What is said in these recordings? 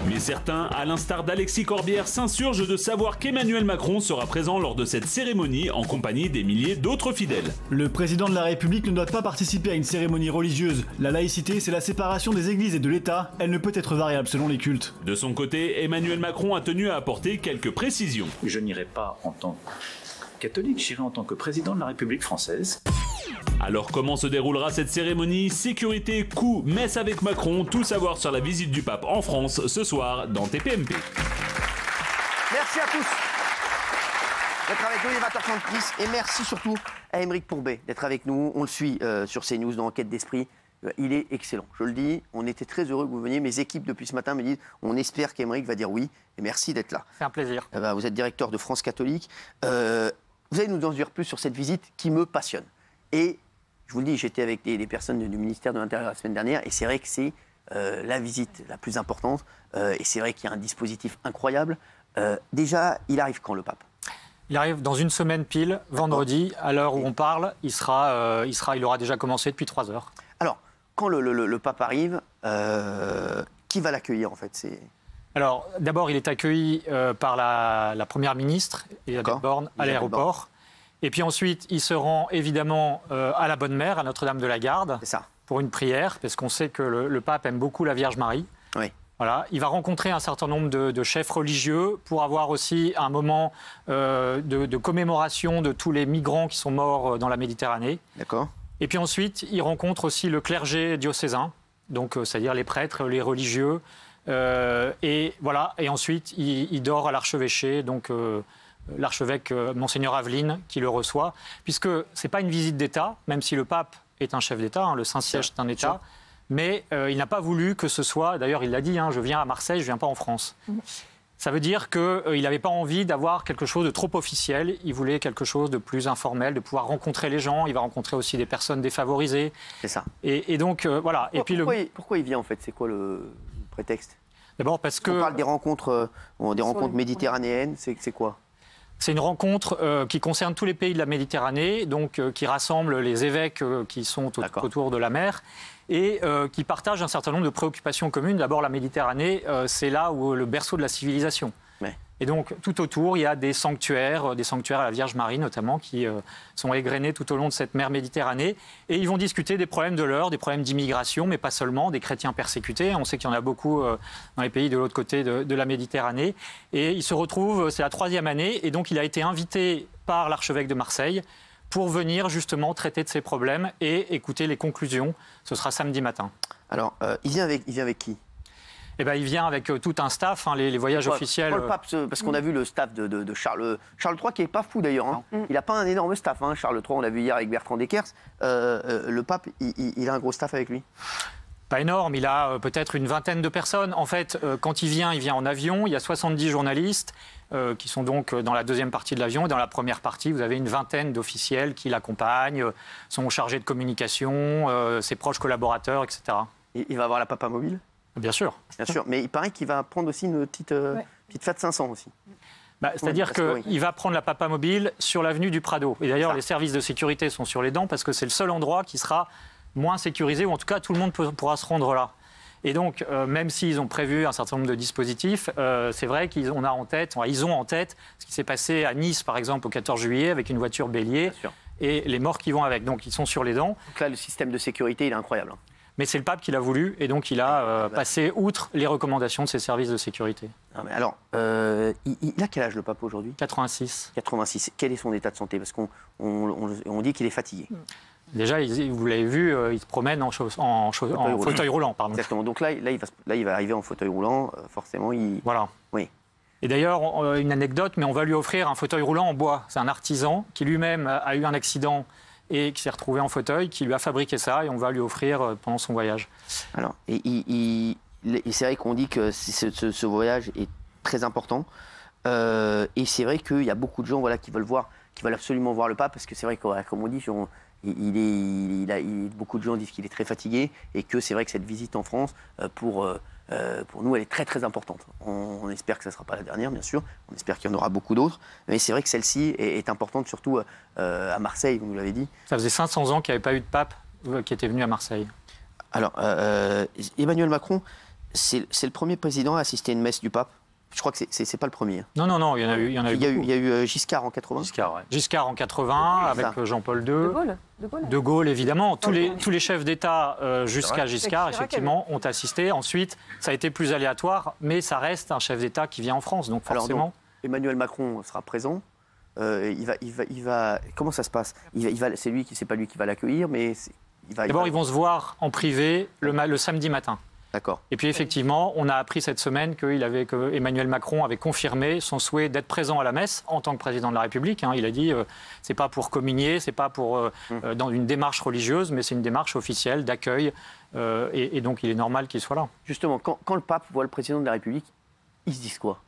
Mais certains, à l'instar d'Alexis Corbière, s'insurgent de savoir qu'Emmanuel Macron sera présent lors de cette cérémonie en compagnie des milliers d'autres fidèles. Le président de la République ne doit pas participer à une cérémonie religieuse. La laïcité, c'est la séparation des églises et de l'État. Elle ne peut être variable selon les cultes. De son côté, Emmanuel Macron a tenu à apporter quelques précisions. Je n'irai pas en tant que catholique, j'irai en tant que président de la République française. Alors comment se déroulera cette cérémonie? Sécurité, coût, messe avec Macron, tout savoir sur la visite du pape en France ce soir dans TPMP. Merci à tous d'être avec nous, il est 20h36, et merci surtout à Aymeric Pourbet d'être avec nous. On le suit sur CNews dans Enquête d'Esprit. Il est excellent, je le dis. On était très heureux que vous veniez. Mes équipes depuis ce matin me disent on espère qu'Aymeric va dire oui. Et merci d'être là. C'est un plaisir. Vous êtes directeur de France Catholique. Vous allez nous en dire plus sur cette visite qui me passionne. Et je vous le dis, j'étais avec des personnes du ministère de l'Intérieur la semaine dernière, et c'est vrai que c'est la visite la plus importante. Et c'est vrai qu'il y a un dispositif incroyable. Déjà, il arrive quand, le pape? Il arrive dans une semaine pile, vendredi, à l'heure où on parle. Il aura déjà commencé depuis 3 heures. Alors, quand le pape arrive, qui va l'accueillir en fait? Alors, d'abord, il est accueilli par la Première ministre, Elisabeth Borne, à l'aéroport. Et puis ensuite, il se rend évidemment à la Bonne Mère, à Notre-Dame-de-la-Garde, pour une prière, parce qu'on sait que le pape aime beaucoup la Vierge Marie. Oui. Voilà. Il va rencontrer un certain nombre de chefs religieux pour avoir aussi un moment de commémoration de tous les migrants qui sont morts dans la Méditerranée. D'accord. Et puis ensuite, il rencontre aussi le clergé diocésain, donc c'est-à-dire les prêtres, les religieux. Et voilà. Et ensuite, il dort à l'archevêché, donc l'archevêque Monseigneur Aveline qui le reçoit, puisque c'est pas une visite d'État, même si le pape est un chef d'État, le Saint-Siège est un État. Mais il n'a pas voulu que ce soit, d'ailleurs il l'a dit, je viens à Marseille, je ne viens pas en France. Ça veut dire qu'il n'avait pas envie d'avoir quelque chose de trop officiel, il voulait quelque chose de plus informel, de pouvoir rencontrer les gens, il va rencontrer aussi des personnes défavorisées. C'est ça. Et donc voilà. Pourquoi il vient en fait? C'est quoi le prétexte? D'abord parce que... On parle des rencontres méditerranéennes, c'est quoi? C'est une rencontre qui concerne tous les pays de la Méditerranée, donc qui rassemble les évêques qui sont autour de la mer et qui partagent un certain nombre de préoccupations communes. D'abord, la Méditerranée, c'est là où le berceau de la civilisation. Ouais. Et donc, tout autour, il y a des sanctuaires à la Vierge Marie notamment, qui sont égrenés tout au long de cette mer Méditerranée. Et ils vont discuter des problèmes de l'heure, des problèmes d'immigration, mais pas seulement, des chrétiens persécutés. On sait qu'il y en a beaucoup dans les pays de l'autre côté de la Méditerranée. Et il se retrouve, c'est la 3e année, et donc il a été invité par l'archevêque de Marseille pour venir justement traiter de ces problèmes et écouter les conclusions. Ce sera samedi matin. Alors, il vient avec qui? Il vient avec tout un staff, les voyages officiels. Le pape, parce qu'on a vu le staff de Charles III, qui n'est pas fou d'ailleurs. Il n'a pas un énorme staff. Charles III, on l'a vu hier avec Bertrand Deckers. Le pape, il a un gros staff avec lui? Pas énorme, il a peut-être une vingtaine de personnes. En fait, quand il vient en avion. Il y a 70 journalistes qui sont donc dans la 2e partie de l'avion. Et dans la première partie, vous avez une vingtaine d'officiels qui l'accompagnent, sont chargés de communication, ses proches collaborateurs, etc. Et il va avoir la papa mobile? Bien sûr. Bien sûr, mais il paraît qu'il va prendre aussi une petite Fiat 500 aussi. C'est-à-dire qu'il va prendre la papa mobile sur l'avenue du Prado. Et d'ailleurs, les services de sécurité sont sur les dents parce que c'est le seul endroit qui sera moins sécurisé, ou en tout cas, tout le monde pourra se rendre là. Et donc, même s'ils ont prévu un certain nombre de dispositifs, c'est vrai qu'ils ont en tête ce qui s'est passé à Nice, par exemple, au 14 juillet, avec une voiture bélier, et les morts qui vont avec. Donc, ils sont sur les dents. Donc là, le système de sécurité, il est incroyable. Mais c'est le pape qui l'a voulu, et donc il a passé outre les recommandations de ses services de sécurité. Non, mais alors, il a quel âge le pape aujourd'hui? 86. 86. Quel est son état de santé? Parce qu'on dit qu'il est fatigué. Déjà, vous l'avez vu, il se promène en fauteuil roulant. Pardon. Exactement. Donc là, il va arriver en fauteuil roulant. Forcément, Voilà. Oui. Et d'ailleurs, une anecdote, mais on va lui offrir un fauteuil roulant en bois. C'est un artisan qui lui-même a eu un accident et qui s'est retrouvé en fauteuil, qui lui a fabriqué ça, et on va lui offrir pendant son voyage. Alors, et c'est vrai qu'on dit que ce voyage est très important. Et c'est vrai qu'il y a beaucoup de gens qui veulent absolument voir le pape, parce que c'est vrai que, comme on dit, beaucoup de gens disent qu'il est très fatigué, et que c'est vrai que cette visite en France, pour nous, elle est très très importante. On espère que ça ne sera pas la dernière, bien sûr. On espère qu'il y en aura beaucoup d'autres. Mais c'est vrai que celle-ci est importante, surtout à Marseille, vous nous l'avez dit. Ça faisait 500 ans qu'il n'y avait pas eu de pape qui était venu à Marseille. Alors, Emmanuel Macron, c'est le premier président à assister à une messe du pape. Je crois que c'est pas le premier. Non, il y en a eu beaucoup. Il y a eu Giscard en 80. Giscard en 80, avec Jean-Paul II. De Gaulle, évidemment. Tous les chefs d'État jusqu'à Giscard, effectivement, ont assisté. Ensuite, ça a été plus aléatoire, mais ça reste un chef d'État qui vient en France, donc forcément. Alors, donc, Emmanuel Macron sera présent. Il va. Comment ça se passe? C'est pas lui qui va l'accueillir, mais D'abord, ils vont se voir en privé le samedi matin. D'accord. Et puis effectivement, on a appris cette semaine que Emmanuel Macron avait confirmé son souhait d'être présent à la messe en tant que président de la République. Il a dit c'est pas pour communier, c'est pas pour dans une démarche religieuse, mais c'est une démarche officielle d'accueil. Et donc il est normal qu'il soit là. Justement, quand le pape voit le président de la République, ils se disent quoi?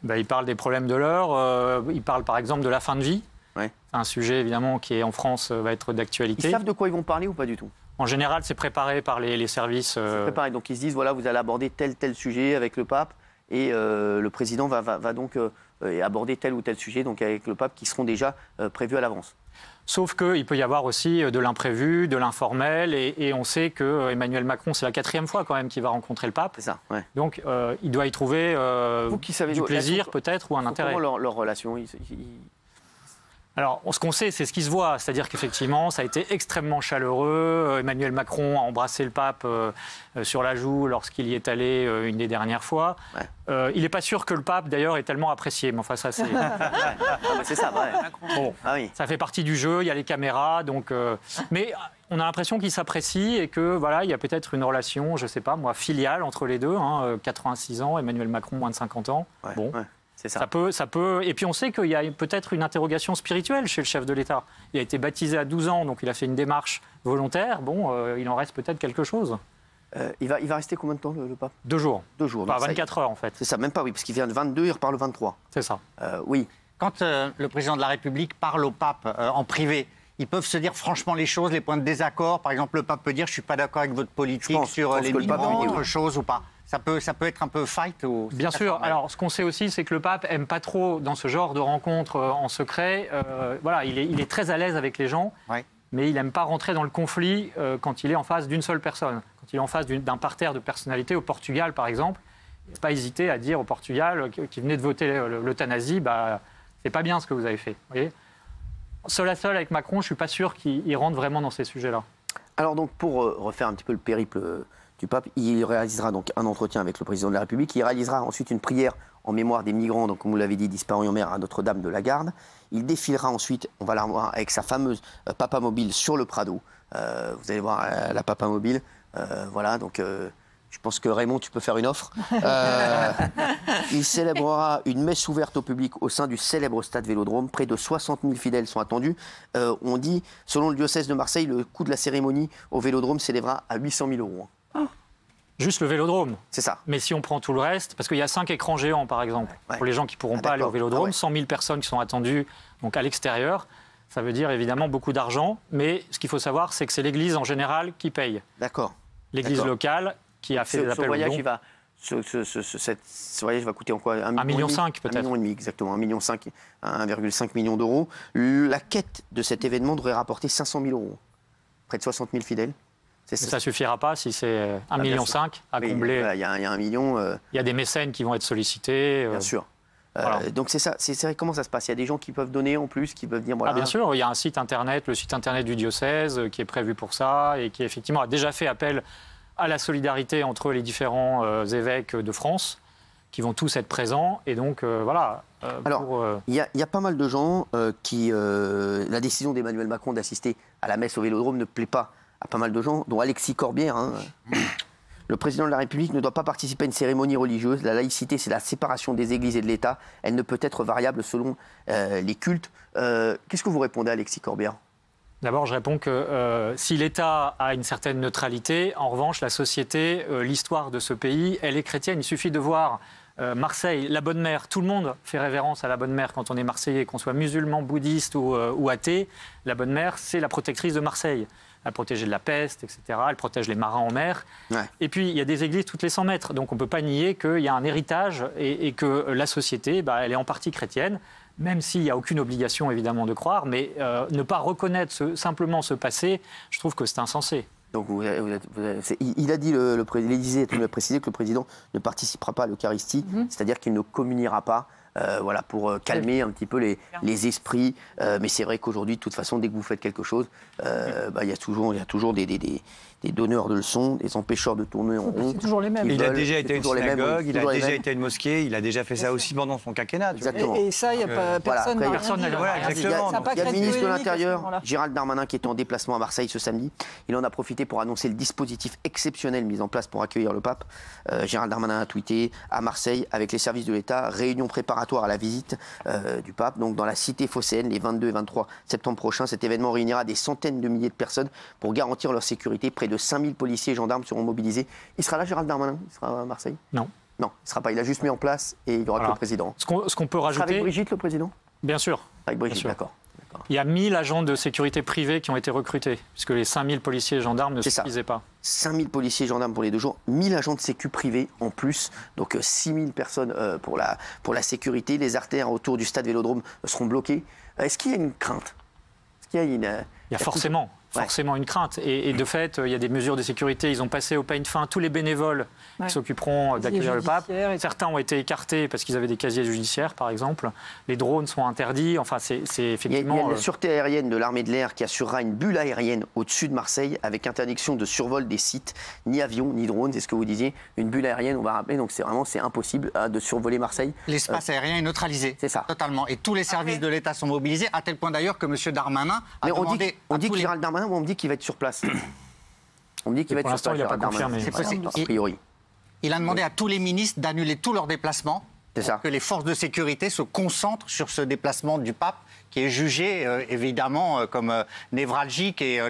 Il parle des problèmes de l'heure. Il parle par exemple de la fin de vie. Ouais. C'est un sujet évidemment qui en France va être d'actualité. Ils savent de quoi ils vont parler ou pas du tout? En général, c'est préparé par les services. C'est préparé. Donc ils se disent, voilà, vous allez aborder tel sujet avec le pape et le président va donc aborder tel ou tel sujet donc avec le pape qui seront déjà prévus à l'avance. Sauf qu'il peut y avoir aussi de l'imprévu, de l'informel, et on sait que Emmanuel Macron, c'est la 4e fois quand même qu'il va rencontrer le pape. C'est ça, ouais. Donc il doit y trouver du plaisir peut-être ou un intérêt. Comment leur relation Alors, ce qu'on sait, c'est ce qui se voit. C'est-à-dire qu'effectivement, ça a été extrêmement chaleureux. Emmanuel Macron a embrassé le pape sur la joue lorsqu'il y est allé une des dernières fois. Ouais. Il n'est pas sûr que le pape, d'ailleurs, ait tellement apprécié. Mais enfin, ça, c'est... c'est ça, ouais. Bon, ça fait partie du jeu, il y a les caméras. Donc, mais on a l'impression qu'ils s'apprécient et que, voilà, il y a peut-être une relation, je ne sais pas, moi, filiale entre les deux. 86 ans, Emmanuel Macron, moins de 50 ans. Ouais, bon. Ouais. Ça peut. Et puis on sait qu'il y a peut-être une interrogation spirituelle chez le chef de l'État. Il a été baptisé à 12 ans, donc il a fait une démarche volontaire. Bon, il en reste peut-être quelque chose. Il va rester combien de temps, le pape? 2 jours. 2 jours. Enfin, 24 heures, en fait. C'est ça, même pas, oui, parce qu'il vient le 22, il repart le 23. C'est ça. Oui. Quand le président de la République parle au pape en privé, ils peuvent se dire franchement les choses, les points de désaccord. Par exemple, le pape peut dire « je ne suis pas d'accord avec votre politique sur les migrants », autre chose ou pas. Ça peut être un peu fight ou... Bien sûr. Alors, ce qu'on sait aussi, c'est que le pape aime pas trop, dans ce genre de rencontres en secret, voilà, il est très à l'aise avec les gens, mais il n'aime pas rentrer dans le conflit quand il est en face d'une seule personne. Quand il est en face d'un parterre de personnalités, au Portugal, par exemple, il n'a pas hésité à dire au Portugal, qui venait de voter l'euthanasie, c'est pas bien ce que vous avez fait. Vous voyez, seul à seul avec Macron, je ne suis pas sûr qu'il rentre vraiment dans ces sujets-là. Alors, donc, pour refaire un petit peu le périple du pape, il réalisera donc un entretien avec le président de la République. Il réalisera ensuite une prière en mémoire des migrants, donc comme vous l'avez dit, disparus en mer à Notre-Dame de la Garde. Il défilera ensuite, on va la voir, avec sa fameuse Papa Mobile sur le Prado. Vous allez voir la Papa Mobile. Voilà, donc je pense que Raymond, tu peux faire une offre. Il célébrera une messe ouverte au public au sein du célèbre stade Vélodrome. Près de 60 000 fidèles sont attendus. On dit, selon le diocèse de Marseille, le coût de la cérémonie au Vélodrome s'élèvera à 800 000 €. Juste le Vélodrome. C'est ça. Mais si on prend tout le reste, parce qu'il y a 5 écrans géants, par exemple, pour les gens qui ne pourront pas aller au Vélodrome, 100 000 personnes qui sont attendues donc à l'extérieur, ça veut dire évidemment beaucoup d'argent. Mais ce qu'il faut savoir, c'est que c'est l'Église en général qui paye. D'accord. L'Église locale qui a fait des appels aux dons. Ce voyage va coûter en quoi? 1,5 million peut-être. 1,5 million, exactement. 1,5 million d'euros. La quête de cet événement devrait rapporter 500 000 €. Près de 60 000 fidèles. Ça ne suffira pas si c'est 1,5 million à combler. Voilà, il y a 1 million. Il y a des mécènes qui vont être sollicités. Bien sûr. Voilà. Donc c'est ça. C'est vrai, comment ça se passe? Il y a des gens qui peuvent donner en plus, qui peuvent dire... Voilà. Bien sûr, il y a un site internet, le site internet du diocèse, qui est prévu pour ça et qui effectivement a déjà fait appel à la solidarité entre les différents évêques de France, qui vont tous être présents. Et donc, voilà. Alors, il y a pas mal de gens qui... la décision d'Emmanuel Macron d'assister à la messe au Vélodrome ne plaît pas à pas mal de gens, dont Alexis Corbière. Le président de la République ne doit pas participer à une cérémonie religieuse. La laïcité, c'est la séparation des églises et de l'État. Elle ne peut être variable selon les cultes. Qu'est-ce que vous répondez à Alexis Corbière? D'abord, je réponds que si l'État a une certaine neutralité, en revanche, la société, l'histoire de ce pays, elle est chrétienne. Il suffit de voir Marseille, la Bonne Mère. Tout le monde fait révérence à la Bonne Mère quand on est marseillais, qu'on soit musulman, bouddhiste ou athée. La Bonne Mère, c'est la protectrice de Marseille. Elle protège de la peste, etc. Elle protège les marins en mer. Ouais. Et puis, il y a des églises toutes les 100 mètres. Donc, on ne peut pas nier qu'il y a un héritage et que la société, elle est en partie chrétienne, même s'il n'y a aucune obligation, évidemment, de croire. Mais ne pas reconnaître simplement ce passé, je trouve que c'est insensé. Donc il a dit, l'Élysée a précisé que le président ne participera pas à l'Eucharistie, c'est-à-dire qu'il ne communiera pas. Pour calmer un petit peu les esprits. Mais c'est vrai qu'aujourd'hui, de toute façon, dès que vous faites quelque chose, il y a toujours des donneurs de leçons, des empêcheurs de tourner en rond. C'est toujours les mêmes. Il a déjà été à une synagogue, il a déjà été à une mosquée, il a déjà fait ça aussi pendant son quinquennat. Exactement. Et ça, il n'y a pas personne n'a rien dit. Voilà, exactement. Il y a le ministre de l'Intérieur, Gérald Darmanin, qui était en déplacement à Marseille ce samedi. Il en a profité pour annoncer le dispositif exceptionnel mis en place pour accueillir le pape. Gérald Darmanin a tweeté à Marseille, avec les services de l'État, réunion préparatoire à la visite du pape, donc dans la cité phocéenne, les 22 et 23 septembre prochains. Cet événement réunira des centaines de milliers de personnes pour garantir leur sécurité. Près de 5000 policiers et gendarmes seront mobilisés. Il sera là, Gérald Darmanin? Il sera à Marseille? Non. Non, il ne sera pas. Il a juste mis en place et il y aura que le président. Ce qu'on peut rajouter... Il sera avec Brigitte, le président? Bien sûr. Avec Brigitte, d'accord. Il y a 1000 agents de sécurité privés qui ont été recrutés, puisque les 5000 policiers et gendarmes ne suffisaient pas. 5000 policiers et gendarmes pour les 2 jours, 1000 agents de sécu privés en plus, donc 6000 personnes pour la sécurité. Les artères autour du stade Vélodrome seront bloquées. Est-ce qu'il y a une crainte? Il y a forcément une crainte. Et de fait, il y a des mesures de sécurité. Ils ont passé au peigne fin tous les bénévoles qui s'occuperont d'accueillir le pape. Certains ont été écartés parce qu'ils avaient des casiers judiciaires, par exemple. Les drones sont interdits. Enfin, c'est effectivement... Il y a la sûreté aérienne de l'armée de l'air qui assurera une bulle aérienne au-dessus de Marseille avec interdiction de survol des sites, ni avions, ni drones, c'est ce que vous disiez. Une bulle aérienne, on va rappeler, donc c'est impossible de survoler Marseille. L'espace aérien est neutralisé. C'est ça. Totalement. Et tous les services de l'État sont mobilisés, à tel point d'ailleurs que M. Darmanin a demandé... On dit que Gérald Darmanin, on me dit qu'il va être sur place. On me dit qu'il va être sur place, Gérald Darmanin. C'est possible. A priori. Il a demandé à tous les ministres d'annuler tous leurs déplacements pour que les forces de sécurité se concentrent sur ce déplacement du pape qui est jugé évidemment comme névralgique et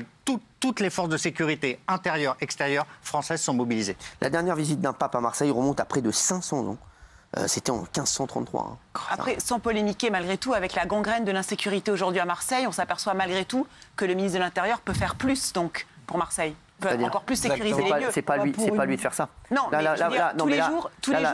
toutes les forces de sécurité intérieures, extérieures françaises sont mobilisées. La dernière visite d'un pape à Marseille remonte à près de 500 ans. C'était en 1533. Après, sans polémiquer malgré tout, avec la gangrène de l'insécurité aujourd'hui à Marseille, on s'appperçoit malgré tout que le ministre de l'Intérieur peut faire plus donc pour Marseille. Encore plus sécuriser les lieux. C'est pas lui de faire ça. Non, mais tous les jours,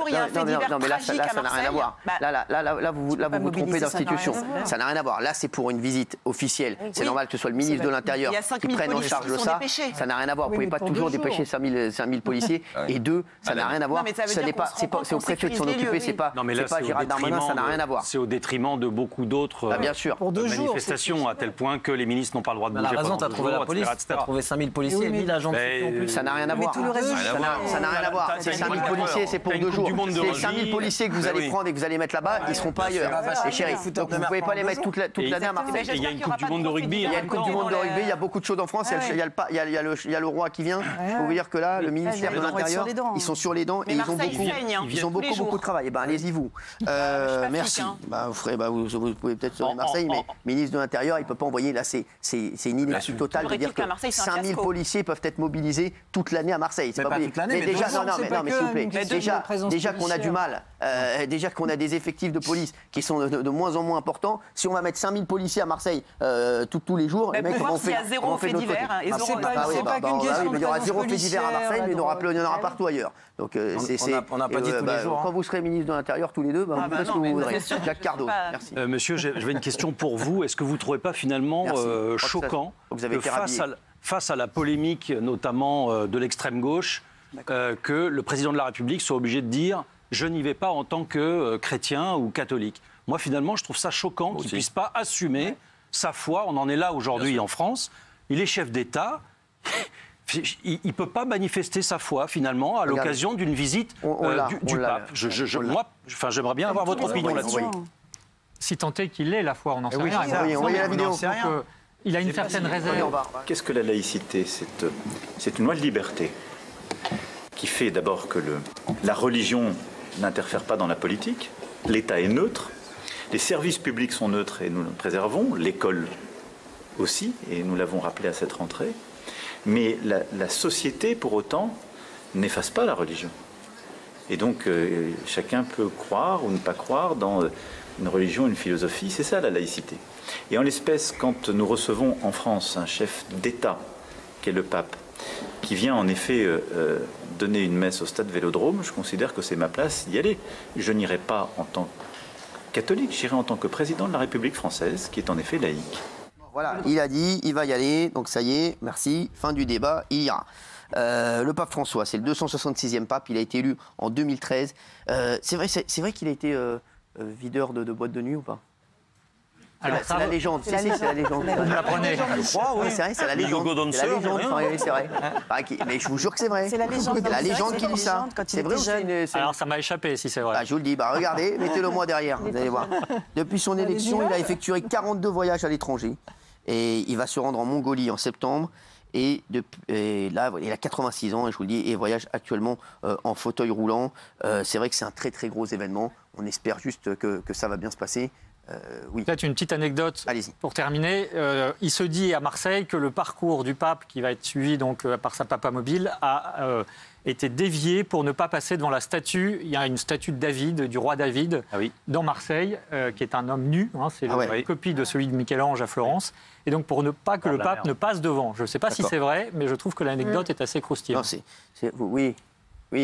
il y a un fait divers tragique à Marseille. Ça n'a rien à voir. Là, vous vous trompez d'institution. Ça n'a rien à voir. Là, c'est pour une visite officielle. C'est normal que ce soit le ministre de l'Intérieur qui prenne en charge ça. Ça n'a rien à voir. Vous ne pouvez pas toujours dépêcher 5000 policiers. Et deux, ça n'a rien à voir. C'est au préfet de s'en occuper. C'est pas Gérald Darmanin. Ça n'a rien à voir. C'est au détriment de beaucoup d'autres manifestations, à tel point que les ministres n'ont pas le droit de bouger. La raison, t'as trouvé la police, t'as trouvé 5000 policiers, 1000 agents de sécurité en plus. Ça n'a rien à voir. Ça n'a rien à voir. C'est 5000 policiers, c'est pour 2 jours. C'est 5000 policiers que vous allez prendre et que vous allez mettre là-bas, ils ne seront pas ailleurs. Et chérie, donc vous ne pouvez pas les mettre toute l'année à Marseille. Il y a une Coupe du Monde de rugby. Il y a une Coupe du Monde de rugby, il y a beaucoup de choses en France. Il y a le roi qui vient. Il faut vous dire que là, le ministère de l'Intérieur, ils sont sur les dents et ils ont beaucoup de travail. Allez-y vous. Merci. Vous pouvez peut-être sauver Marseille, mais ministre de l'Intérieur, il ne peut pas envoyer. Là, c'est une ineptie totale de dire que 5000 policiers peuvent être mobilisés toute l'année à Marseille. C'est pas toute l'année, mais déjà, mais s'il vous plaît, déjà qu'on a du mal, déjà qu'on a des effectifs de police qui sont de moins en moins importants. Si on va mettre 5000 policiers à Marseille tous les jours, les mecs, on fait zéro fait divers. Il y aura zéro fait divers à Marseille, mais il y en aura partout ailleurs. Donc on n'a pas dit tous les jours. Quand vous serez ministre de l'Intérieur tous les deux, vous faites ce que vous voudrez. Jacques Cardot, merci. Monsieur, j'avais une question pour vous. Est-ce que vous ne trouvez pas finalement choquant que face à la polémique, notamment de l'extrême gauche, que le président de la République soit obligé de dire « je n'y vais pas en tant que chrétien ou catholique ». Moi, finalement, je trouve ça choquant qu'il ne puisse pas assumer sa foi. On en est là aujourd'hui en France. Il est chef d'État. Il ne peut pas manifester sa foi, finalement, à l'occasion d'une visite du pape. J'aimerais bien avoir votre opinion là-dessus. Si tant est qu'il ait la foi, on n'en sait rien. On voit la vidéo. Il a une certaine réserve. Qu'est-ce que la laïcité? C'est une loi de liberté qui fait d'abord que la religion n'interfère pas dans la politique, l'État est neutre, les services publics sont neutres et nous le préservons, l'école aussi, et nous l'avons rappelé à cette rentrée, mais la société, pour autant, n'efface pas la religion. Et donc, chacun peut croire ou ne pas croire dans une religion, une philosophie, c'est ça la laïcité. Et en l'espèce, quand nous recevons en France un chef d'État, qui est le pape, qui vient en effet donner une messe au stade Vélodrome, je considère que c'est ma place d'y aller. Je n'irai pas en tant que catholique, j'irai en tant que président de la République française, qui est en effet laïque. Voilà, il a dit, il va y aller, donc ça y est, merci, fin du débat, il ira. Le pape François, c'est le 266e pape, il a été élu en 2013. C'est vrai qu'il a été videur de boîte de nuit ou pas? C'est la légende. C'est la légende. Vous l'apprenez. Oui, c'est vrai, c'est la légende. C'est la légende. C'est vrai. Mais je vous jure que c'est vrai. C'est la légende. C'est la légende qui dit ça. C'est vrai. Alors ça m'a échappé si c'est vrai. Je vous le dis. Regardez, mettez-le moi derrière. Vous allez voir. Depuis son élection, il a effectué 42 voyages à l'étranger. Et il va se rendre en Mongolie en septembre. Et là, il a 86 ans, et je vous le dis, et voyage actuellement en fauteuil roulant. C'est vrai que c'est un très très gros événement. On espère juste que ça va bien se passer. Oui. Peut-être une petite anecdote pour terminer. Il se dit à Marseille que le parcours du pape, qui va être suivi donc, par sa papamobile, a été dévié pour ne pas passer devant la statue. Il y a une statue de David, du roi David, dans Marseille, qui est un homme nu. C'est une copie de celui de Michel-Ange à Florence. Et donc pour ne pas que le pape ne passe devant. Je ne sais pas si c'est vrai, mais je trouve que l'anecdote est assez croustillante. Oui,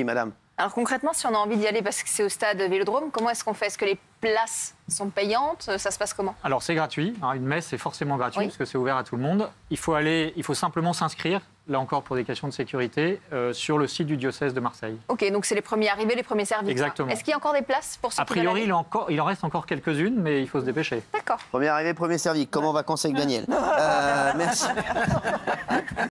madame. Alors concrètement, si on a envie d'y aller parce que c'est au stade Vélodrome, comment est-ce qu'on fait? Est-ce que les places sont payantes? Ça se passe comment? Alors c'est gratuit, une messe c'est forcément gratuit parce que c'est ouvert à tout le monde. Il faut simplement s'inscrire, là encore pour des questions de sécurité, sur le site du diocèse de Marseille. Ok, donc c'est les premiers arrivés, les premiers servis. Exactement. Est-ce qu'il y a encore des places pour ceux A priori, il en reste encore quelques-unes, mais il faut se dépêcher. D'accord. Premier arrivé, premier servi, comme en vacances avec Daniel. Merci.